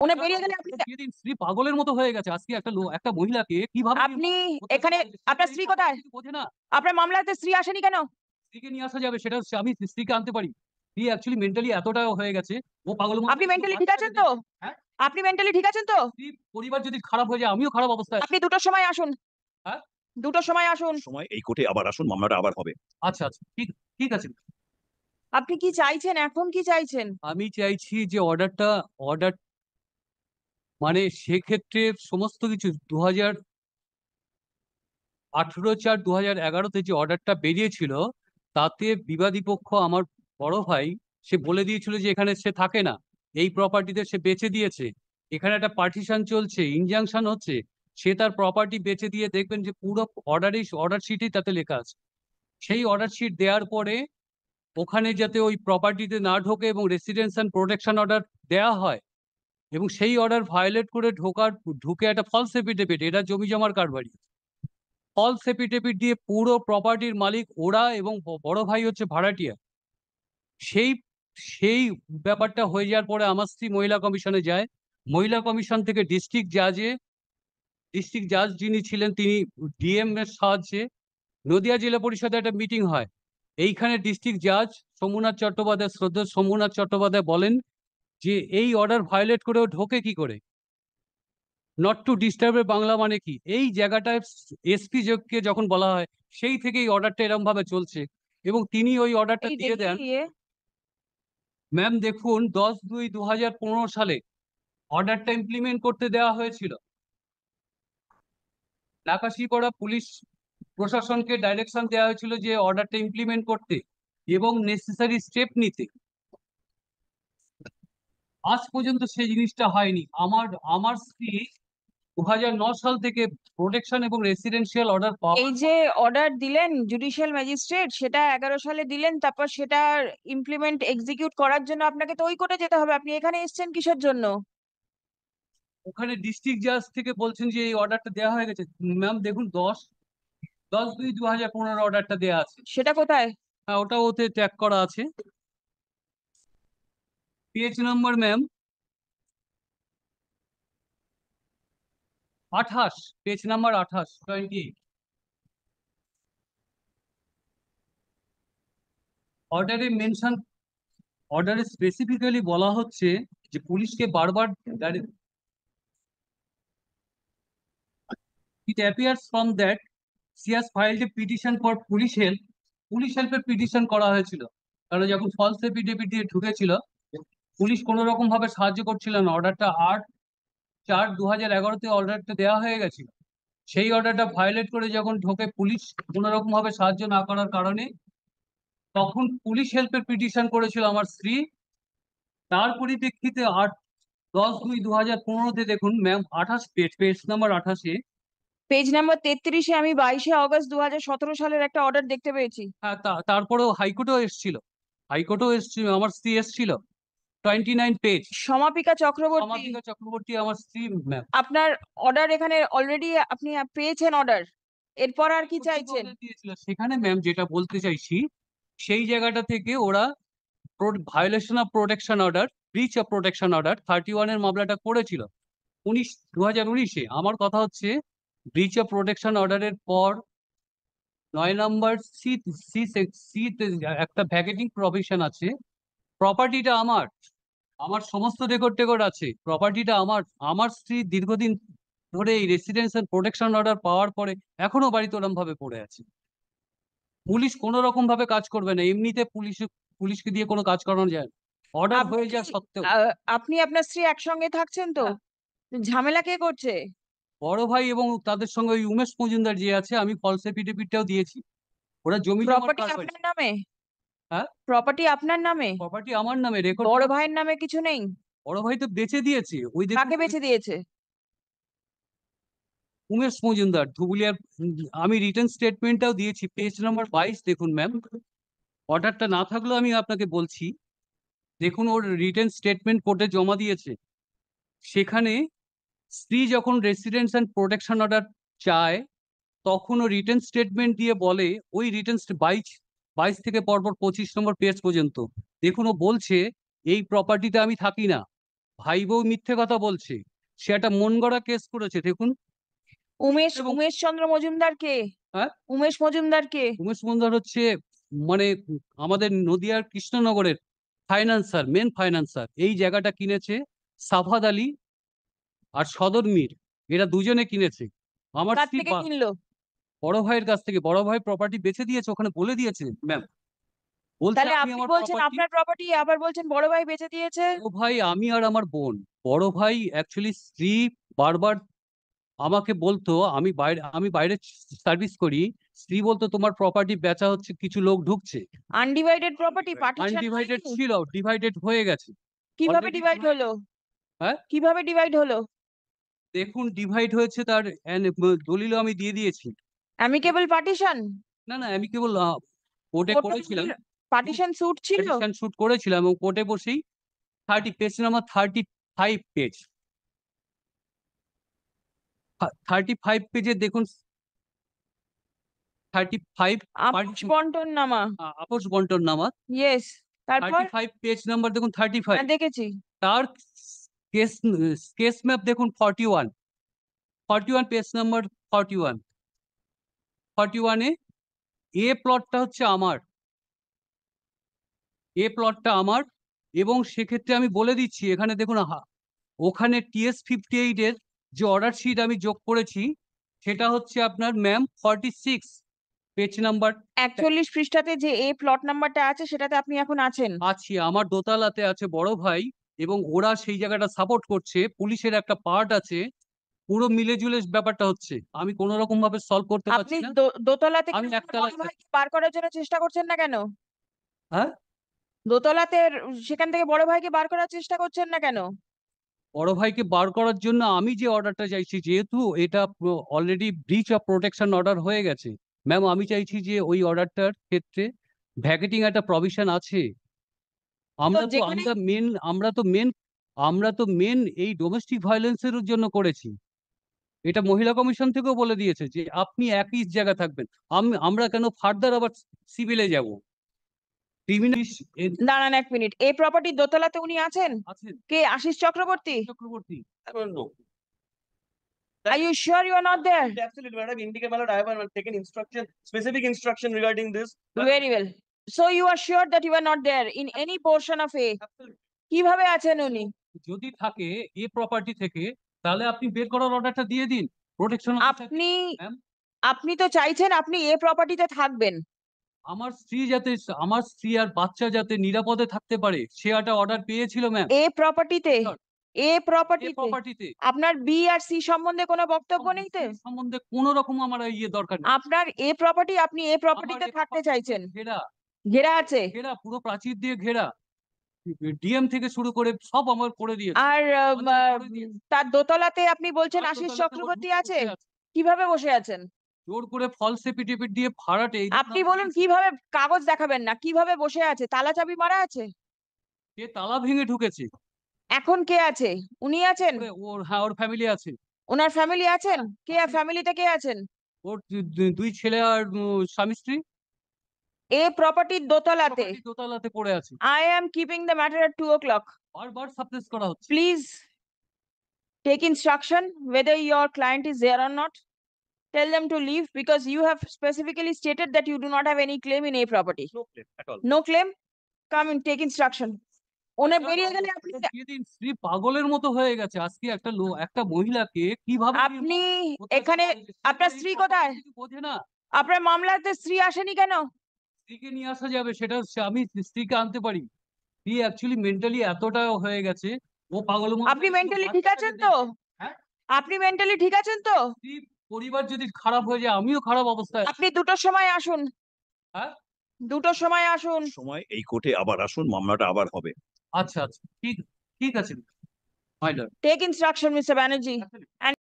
উনি বেরিয়ে গেলে আপনি যেদিন স্ত্রী পাগলের মতো হয়ে গেছে, আজকে একটা মহিলাকে কিভাবে আপনি কোথায় এখানে কোথায় সেটা আপনার এই স্ত্রী কোথায়? প্রপার্টি বোঝে না। আপনার মামলাতে স্ত্রী আসেনি কেন? স্ত্রীকে নিয়ে আসা যাবে, সেটা আমি স্ত্রীকে আনতে পারি। স্ত্রী অ্যাকচুয়ালি মেন্টালি এতটা হয়ে গেছে, ও পাগলের মতো আপনি শুধু মেন্টালি ঠিক বাচ্চাটাকে আছেন তো? দেখে। হ্যাঁ? আপনি মেন্টালি ঠিক আছেন তো? স্ত্রীর পরিবার যদি খারাপ হয়ে যায়, আমিও খারাপ অবস্থায় আছি। আপনি ২ টোর সময় আসুন। হ্যাঁ? ২ টোর সময় আসুন। সময় এই কোর্টে আবার আসুন, মামলাটা আবার হবে। আচ্ছা, আচ্ছা। ঠিক ঠিক আছে। আপনি কি চাইছেন? এখন কি চাইছেন? আমি চাইছি যে অর্ডার মানে সেক্ষেত্রে সমস্ত কিছু 18/4/2011 যে অর্ডারটা বেরিয়েছিল, তাতে বিবাদী পক্ষ আমার বড় ভাই, সে বলে দিয়েছিল যে এখানে সে থাকে না। এই প্রপার্টিতে সে বেচে দিয়েছে। এখানে একটা পার্টিশন চলছে, ইনজাংশন হচ্ছে। সে তার প্রপার্টি বেচে দিয়ে দেখবেন যে পুরো অর্ডার শিটেই তাতে লেখা আছে। সেই অর্ডার শিট দেওয়ার পরে ওখানে যাতে ওই প্রপার্টিতে না ঢোকে এবং রেসিডেন্সিয়াল প্রোটেকশন অর্ডার দেয়া হয়, এবং সেই অর্ডার ভায়োলেট করে ঢুকে একটা ফলস এফিডেভিট, এটা জমি জমার কারবারি। ফলস এফিডেভিট দিয়ে পুরো প্রপার্টির মালিক ওরা, এবং বড় ভাই হচ্ছে ভাড়াটিয়া। সেই সেই ব্যাপারটা হয়ে যাওয়ার পরে আমার স্ত্রী মহিলা কমিশনে যায়। মহিলা কমিশন থেকে ডিস্ট্রিক্ট জাজ যিনি ছিলেন, তিনি ডিএম এর সাহায্যে নদিয়া জেলা পরিষদে একটা মিটিং হয়। এইখানে ডিস্ট্রিক্ট জাজ শ্রদ্ধেয় সোমনাথ চট্টোপাধ্যায় বলেন যে এই অর্ডার ভায়োলেট করেও ঢোকে কি করে? নট টু ডিস্টার্বের বাংলা মানে কি? এই জায়গাটায় এসপি কে যখন বলা হয়, সেই থেকেই অর্ডারটা এরকম ভাবে চলছে, এবং তিনি ওই অর্ডারটা এই দিয়ে দেখি দেন। ইয়ে ম্যাম দেখুন, 10/2/2015 সালে অর্ডারটা ইমপ্লিমেন্ট করতে দেওয়া হয়েছিল। নাকাশিপাড়া পুলিশ প্রশাসনকে ডাইরেকশন দেওয়া হয়েছিল যে অর্ডারটা ইমপ্লিমেন্ট করতে এবং নেসেসারি স্টেপ নিতে। আজ পর্যন্ত সেই জিনিসটা হয়নি। আমার আমার স্ত্রী 2009 সাল থেকে প্রোটেকশন এবং রেসিডেন্সিয়াল অর্ডার এই পাওয়ার যে অর্ডার দিলেন জুডিশিয়াল ম্যাজিস্ট্রেট, সেটা 11 সালে দিলেন, তারপর সেটা ইমপ্লিমেন্ট এক্সিকিউট করার জন্য আপনাকে তো ওই কোর্টে যেতে হবে। আপনি এখানে এসেছেন কিসের জন্য? ওখানে ডিস্ট্রিক্ট জাজ থেকে বলছেন যে এই অর্ডারটা দেওয়া হয়ে গেছে। ম্যাম দেখুন, 10/2/2015 অর্ডারটা দেওয়া আছে। সেটা কোথায়? হ্যাঁ, ওটা ওতে ট্যাগ করা আছে। Page number ma'am 28, page number 28, 28। অর্ডারে মেনশন, অর্ডারে স্পেসিফিক্যালি বলা হচ্ছে যে পুলিশকে বারবার, it appears from that she has filed a petition for police হেল্পের পিটিশন করা হয়েছিল। কারণ যখন ফলস এফিডেভিট দিয়ে ঢুকেছিল, পুলিশ কোনো রকম ভাবে সাহায্য করছিল না। অর্ডারটা 8/4/2011 অর্ডারটা দেওয়া হয়ে গেছিল। সেই অর্ডারটা ভায়োলেট করে যখন ঢোকে পুলিশ, কোনো রকম ভাবে সাহায্য না করার কারণে, তখন পুলিশ হেল্পের পিটিশন করেছিল আমার স্ত্রী। তার পরিপ্রেক্ষিতে 10/2/2015 দেখুন ম্যাম, 28 পেজ নাম্বার 28-এ। পেজ নাম্বার 33-এ আমি 22শে অগস্ট 2017 সালের একটা অর্ডার দেখতে পেয়েছি। হ্যাঁ, তারপরেও হাইকোর্টেও এসেছিল। আমার স্ত্রী এসেছিল। 29 পেজ। সমাপিকা চক্রবর্তী, সমাপিকা চক্রবর্তী আমার স্ত্রী ম্যাম। আপনার অর্ডার এখানে অলরেডি আপনি পেয়েছেন অর্ডার। এরপর আর কি চাইছেন? দিয়েছিল সেখানে ম্যাম, যেটা বলতে চাইছি, সেই জায়গাটা থেকে ওরা violation of protection order, breach of protection order 31 এর মামলাটা করেছিল 2019-এ। আমার কথা হচ্ছে, ব্রিচ অফ প্রোটেকশন অর্ডারের পর 9 নম্বর সি সি সি একটা ভ্যাকেটিং প্রভিশন আছে। প্রপার্টিটা আমার, আমার সমস্ত রেকর্ড টেকর্ড আছে। প্রপার্টিটা আমার। আমার স্ত্রী দীর্ঘদিন ধরে এই রেসিডেন্সিয়াল প্রোটেকশন অর্ডার পাওয়ার পরে এখনো বাড়িতে ওরম ভাবে পড়ে আছে। পুলিশ কোনো রকম ভাবে কাজ করবে না। এমনিতে পুলিশকে দিয়ে কোনো কাজ করানো যায় না, অর্ডার আপনি হয়ে কি যাওয়া সত্ত্বেও। আপনি আপনার স্ত্রী একসঙ্গে থাকছেন তো? হ্যাঁ, ঝামেলা কে করছে? বড় ভাই এবং তাদের সঙ্গে ওই উমেশ মজুমদার যে আছে, আমি ফলস এফিডেভিটটাও দিয়েছি। ওরা জমি জমার প্রপার্টি কারবারি। আপনার নামে? হ্যাঁ, প্রপার্টি আপনার নামে? প্রপার্টি আমার নামে, রেকর্ড। বড় ভাইয়ের নামে কিছু নেই? বড় ভাই তো বেচে দিয়েছে, ওই দেখুন। কাকে বেচে দিয়েছে? উমেশ মজুমদার, ধুবুলিয়ার। আমি রিটার্ন স্টেটমেন্টটাও দিয়েছি, পেজ নাম্বার 22 দেখুন ম্যাম। অর্ডারটা না থাকলেও আমি আপনাকে বলছি, দেখুন ওর রিটেন স্টেটমেন্ট কোর্টে জমা দিয়েছে। সেখানে স্ত্রী যখন রেসিডেন্স অ্যান্ড প্রোটেকশন অর্ডার চায়, তখন ও রিটেন স্টেটমেন্ট দিয়ে বলে, ওই রিটেন 22 থেকে পরপর 25 নম্বর পেজ পর্যন্ত দেখুন, ও বলছে এই প্রপার্টিতে আমি থাকি না, ভাই বউ মিথ্যে কথা বলছে, সে একটা মন গড়া কেস করেছে দেখুন। এবং উমেশ চন্দ্র মজুমদার কে? হ্যাঁ, উমেশ মজুমদার কে? উমেশ মন্দার হচ্ছে মানে আমাদের নদিয়ার কৃষ্ণনগরের ফাইন্যান্সার, মেন ফাইন্যান্সার। এই জায়গাটা কিনেছে সাফাদ আলী আর সদর মীর, এরা দুজনে কিনেছে। আমার কার স্ত্রী থেকে কিনলো? বড় ভাইয়ের কাছ থেকে। বড় ভাই প্রপার্টি বেচে দিয়েছে, ওখানে বলে দিয়েছে ম্যাম, বলছে তাহলে আমি আপনি আমার বলছেন প্রপার্টি। আপনার প্রপার্টি, আবার বলছেন বড় ভাই বেচে দিয়েছে। ও ভাই, আমি আর আমার বোন। বড় ভাই অ্যাকচুয়ালি স্ত্রী বারবার আমাকে বলতো, আমি বাইরে সার্ভিস করি, স্ত্রী বলতো তোমার প্রপার্টি বেচা হচ্ছে, কিছু লোক ঢুকছে। আনডিভাইডেড প্রপার্টি, পার্টিশন আনডিভাইডেড ছিল, ডিভাইডেড হয়ে গেছে কিভাবে অলরেডি। ডিভাইড হলো? হ্যাঁ, কিভাবে ডিভাইড হলো? দেখুন ডিভাইড হয়েছে, তার দলিলও আমি দিয়ে দিয়েছি। Amicable partition? না না, আমি কেবল কোর্টে করেছিলাম, পার্টিশন স্যুট ছিল? পিটিশন শুট করেছিলাম এবং কোর্টে বসেই 30 পেজ নাম্বার 35 পেজ, 35 পেজে দেখুন 35 আপোষ বন্টন নামা? আপোষ বন্টন নামা ইয়েস, তারপর? 35 পেজ নাম্বার দেখুন 35। দেখেছি। তার কেস কেস ম্যাপ দেখুন 41 পেজ নাম্বার 41 এ প্লটটা হচ্ছে আমার, এবং সেক্ষেত্রে আমি বলে দিচ্ছি এখানে দেখুন ওখানে TS58 এর যে অর্ডার শিট আমি যোগ করেছি, সেটা হচ্ছে আপনার ম্যাম 46 পেজ নাম্বার। 41 পৃষ্ঠাতে যে এ প্লট নাম্বারটা আছে সেটাতে আপনি এখন আছেন? আছি, আমার দোতলাতে আছে বড় ভাই, এবং ওরা সেই জায়গাটা সাপোর্ট করছে, পুলিশের একটা পার্ট আছে, পুরো মিলে জুলে ব্যাপারটা হচ্ছে। আমি কোনো রকম ভাবে সলভ করতে আপনি পারছি না। দোতলা থেকে আমি আপনার একতলায় বড় ভাইকে বার করার জন্য চেষ্টা করছেন না কেন? হ্যাঁ, দোতলাতে সেখান থেকে বড় ভাইকে বার করার চেষ্টা করছেন না কেন? বড় ভাইকে বার করার জন্য আমি যে অর্ডারটা চাইছি, যেহেতু এটা already breach of protection order হয়ে গেছে ম্যাম, আমি চাইছি যে ওই অর্ডারটার ক্ষেত্রে ভ্যাকেটিং একটা প্রভিশন আছে। যেখানে আমরা তো মেন এই ডোমেস্টিক ভায়োলেন্সের জন্য করেছি। এটা মহিলা কমিশন থেকেও বলে দিয়েছে যে আপনি একই জায়গা থাকবেন। আমরা কেন ফার্দার আবার সিভিলে যাব? ক্রিমিনাল দাঁড়ান এক মিনিট, এই প্রপার্টির দোতলাতে উনি আছেন? আছেন কে? Ashis Chakraborty? Chakraborty. I don't know. Are you sure you are not there? Absolutely, madam. Indicate, my lord, I have taken instruction, specific instruction regarding this. Very well. So you are sure that you are not there in any portion of A? Absolutely. কিভাবে আছেন উনি? যদি থাকে এ property থেকে, তাহলে আপনি বের করার অর্ডারটা দিয়ে দিন প্রোটেকশন। আপনি তো চাইছেন আপনি এ প্রপার্টিতে থাকবেন। আমার স্ত্রী আর বাচ্চা যাতে নিরাপদে থাকতে পারে, সে একটা অর্ডার পেয়েছিল ম্যাম। এ প্রপার্টিতে? Sure. এ এই প্রপার্টিতে প্রপার্টিতে আপনার বি আর সি সম্বন্ধে কোনো বক্তব্য নেই তো? সম্বন্ধে কোনো রকম আমার দরকার নেই। আপনার এ প্রপার্টি, আপনি এ প্রপার্টিতে আমার থাকতে চাইছেন? ঘেরা, ঘেরা আছে? পুরো প্রাচীর দিয়ে ঘেরা, ডিএম থেকে শুরু করে সব আমার করে দিয়েছে। আর করে দিয়েছে। তার দোতলাতে আপনি বলছেন তার আশিস দোতলাতে ওর চক্রবর্তী ঢুকে আছে? বসে আছে। কিভাবে বসে আছেন? জোর করে ফলস এফিডেভিট দিয়ে ভাড়াটে আপনি বলুন কিভাবে, কাগজ দেখাবেন না, কিভাবে বসে আছে? তালা চাবি মারা আছে? সে তালা ভেঙে ঢুকেছে। এখন কে আছে? উনি আছেন? ওর ফ্যামিলি আছে। ওনার ফ্যামিলি আছেন? কে ফ্যামিলিতে কে আছেন? ওর দুই ছেলে আর স্বামী স্ত্রী এ প্রপার্টির দোতলাতে। দোতলাতে পড়ে আছে। I am keeping the matter at 2 o'clock. বারবার সাপ্রেস করা হচ্ছে। Please take instruction whether your client is there or not. Tell them to leave because you have specifically stated that you do not have any claim in a property. No claim at all. No claim? Come and take instruction. One বেরিয়ে গেলে আপনি যেদিন স্ত্রী পাগলের মতো হয়ে গেছে, আজকে একটা মহিলাকে কিভাবে আপনি এখানে, আপনার স্ত্রী কোথায়? বোঝে না। আপনার মামলাতে স্ত্রী আসেনি কেন? স্ত্রীকে নিয়ে আসা যাবে, সেটা আমি স্ত্রীকে আনতে পারি। স্ত্রী অ্যাকচুয়ালি মেন্টালি এতটা হয়ে গেছে, ও পাগলের মতো। আপনি মেন্টালি ঠিক আছেন তো? হ্যাঁ? আপনি মেন্টালি ঠিক আছেন তো? স্ত্রী পরিবার যদি খারাপ হয়ে যায়, আমিও খারাপ অবস্থায় আছি। আপনি 2টোর সময় আসুন। হ্যাঁ? 2টোর সময় আসুন। সময় এই কোর্টে আবার আসুন, মামলাটা আবার হবে। আচ্ছা, ঠিক আছে, my lord. Take instruction, Mr. Banerjee.